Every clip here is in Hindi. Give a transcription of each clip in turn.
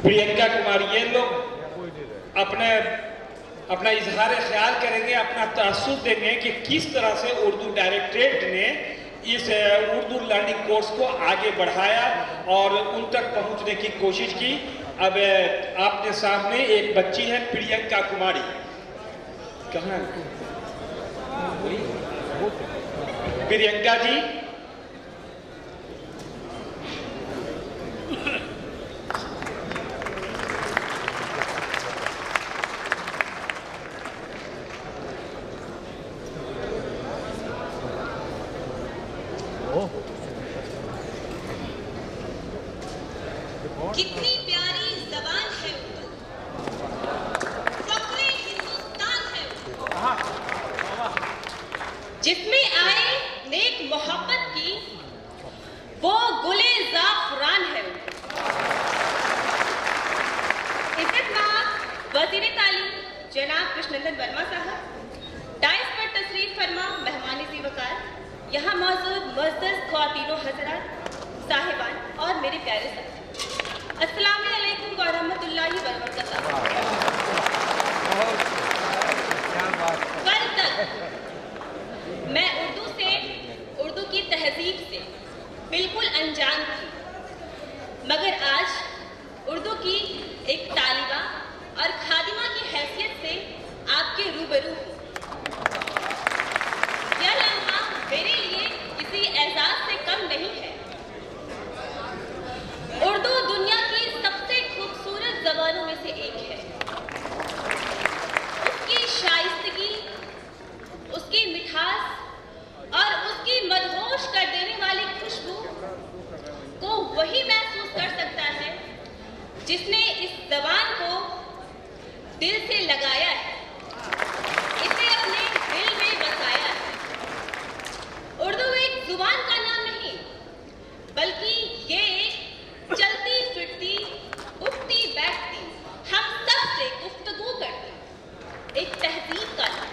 प्रियंका कुमारी, ये लोग अपना इजहार ख्याल करेंगे, अपना तासुब देंगे कि किस तरह से उर्दू डायरेक्टरेट ने इस उर्दू लर्निंग कोर्स को आगे बढ़ाया और उन तक पहुंचने की कोशिश की। अब आपके सामने एक बच्ची है प्रियंका कुमारी। कहाँ प्रियंका जी? कितनी प्यारी जबान है उर्दू, फख्रे हिंदुस्तान है उर्दू, जिसमें आए नेक मोहब्बत की वो गुले ज़ाफ़रान है उर्दू। इज़्ज़तमाब वज़ीर तालीम जनाब कृष्णनंदन वर्मा साहब, डाइस पर तशरीफ फरमा मेहमान ज़ीवकार, यहाँ मौजूद मुअज़्ज़ज़ ख़वातीनो हज़रात, साहिबान और मेरे प्यारे साथी, अस्सलामु अलैकुम व रहमतुल्लाहि व बरकातहू। कल तक मैं उर्दू की तहजीब से बिल्कुल अनजान थी, मगर आज उर्दू की एक तालिबा और खादिमा की हैसियत से आपके रूबरू हूँ। यह लम्हा मेरे लिए किसी एजाज से कम नहीं है। उर्दू दुनिया की सबसे खूबसूरत ज़बानों में से एक है। उसकी शाइस्तगी, उसकी मिठास और उसकी मदहोश कर देने वाली खुशबू को वही महसूस कर सकता है जिसने इस ज़बान को दिल से लगाया है, इसे अपने दिल में बसाया है। उर्दू एक ज़ुबान का नाम नहीं, बल्कि ये एक चलती फिरती, उठती बैठती, हम सब से गुफ्तगू करती एक तहजीब का नाम।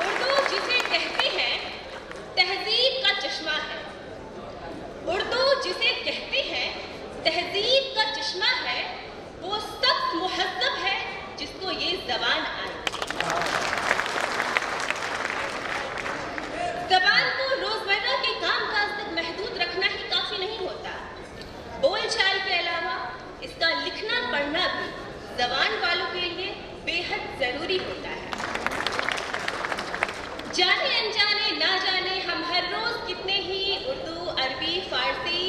उर्दू जिसे कहते हैं तहजीब का चश्मा है। उर्दू जिसे कहते हैं तहजीब का चश्मा है, वो सख्त मुहज़्ज़ब है जिसको ये ज़बान आए। ज़बान को रोज़मर्रा के कामकाज तक महदूद रखना ही काफ़ी नहीं होता। बोलचाल के अलावा इसका लिखना पढ़ना भी ज़बान वालों के लिए बेहद ज़रूरी होता है। जाने अनजाने ना जाने हम हर रोज़ कितने ही उर्दू, अरबी, फ़ारसी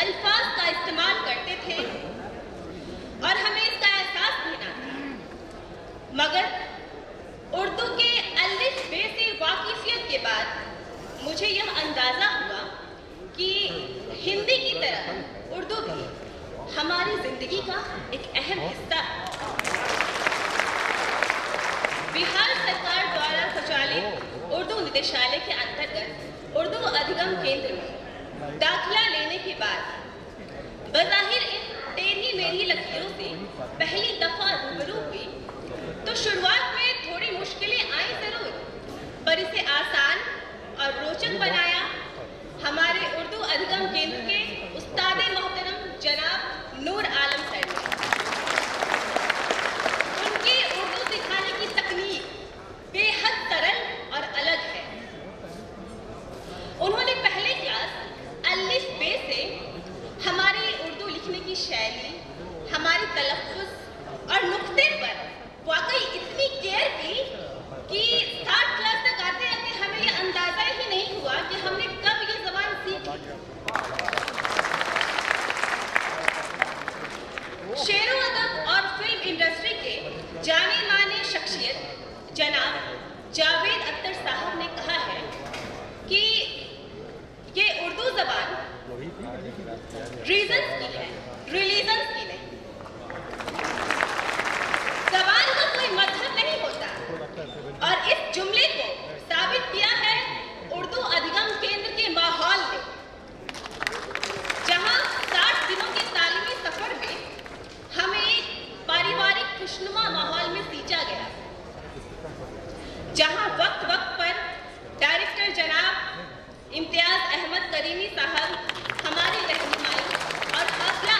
अल्फाज का इस्तेमाल करते थे और हमें इसका एहसास भी ना था, मगर उर्दू के अलिफ बे से वाकिफियत के बाद मुझे यह अंदाज़ा हुआ कि हिंदी की तरह उर्दू भी हमारी ज़िंदगी का एक अहम हिस्सा है। बिहार सरकार द्वारा संचालित उर्दू निदेशालय के अंतर्गत उर्दू अधिगम केंद्र में दाखिला लेने के बाद बज़ाहिर इन टेढ़ी मेढ़ी लकीरों से पहली दफ़ा रूबरू हुई तो शुरुआत में थोड़ी मुश्किलें आई ज़रूर, पर इसे आसान और रोचक बनाया हमारे उर्दू अधिगम केंद्र के उस्ताद मोहतरम जनाब नूर आलम सर ने। उनकी उर्दू सिखाने की तकनीक बेहद सरल और अलग है। उन्होंने पहले क्लास अलिफ बे से हमारी उर्दू लिखने की शैली, हमारी तलफ़्फ़ुज़ और नुक्ते पर वाकई इतनी केयर की कि 3rd क्लास तक आते आते हमें ये अंदाज़ा ही नहीं हुआ कि हमने कब ये ज़बान सीखी। शेरो अदब और फिल्म इंडस्ट्री के जाने माने शख्सियत जनाब जावेद अख्तर साहब ने कहा है कि ये उर्दू ज़बान रीजन्स की है, रिलीजन्स की नहीं। ज़बान का कोई मजहब नहीं होता और इस जुमले को साबित किया है उर्दू अधिगम केंद्र के माहौल ने, जहां 60 दिनों के तालीमी सफर में हमें एक पारिवारिक खुशनुमा माहौल में सींचा गया, जहां वक्त वक्त पर डायरेक्टर जनाब इम्तियाज अहमद करीमी साहब हमारी रहनुमाई और हौसला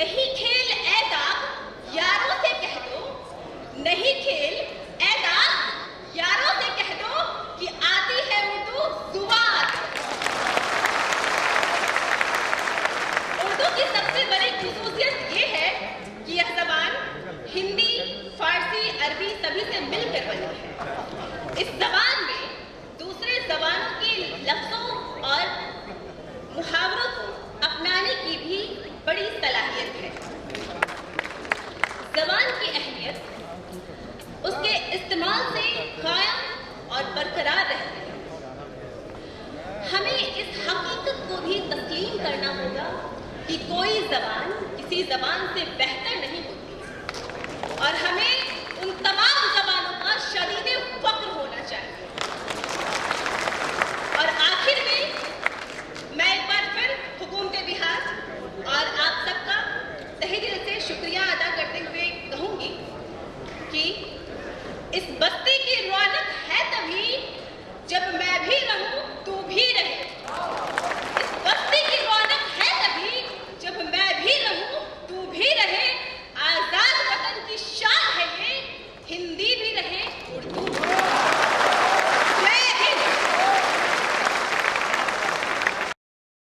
नहीं खेल ए दाग यारों से कह दो, नहीं खेल ए दाग यारों से कह दो कि आती है उर्दू जुबान। उर्दू की सबसे बड़ी खुसूसियत ये है कि यह जबान हिंदी, फारसी, अरबी सभी से मिलकर बनी है। इस जबान में दूसरे जबानों के लफ्जों और मुहावरों को अपनाने की भी बड़ी सलाहियत है। जबान की अहमियत उसके इस्तेमाल से कायम और बरकरार रहती है। हमें इस हकीकत को भी तस्लीम करना होगा कि कोई जबान किसी जबान से बेहतर नहीं होती और हमें उन तमाम जबानों का शदीद फक्र होना चाहिए। और आखिर में मैं एक बार फिर हुकूमत बिहार और आप सबका तहे दिल से शुक्रिया अदा करते हुए कहूंगी कि इस बस्ती की रौनक है तभी जब मैं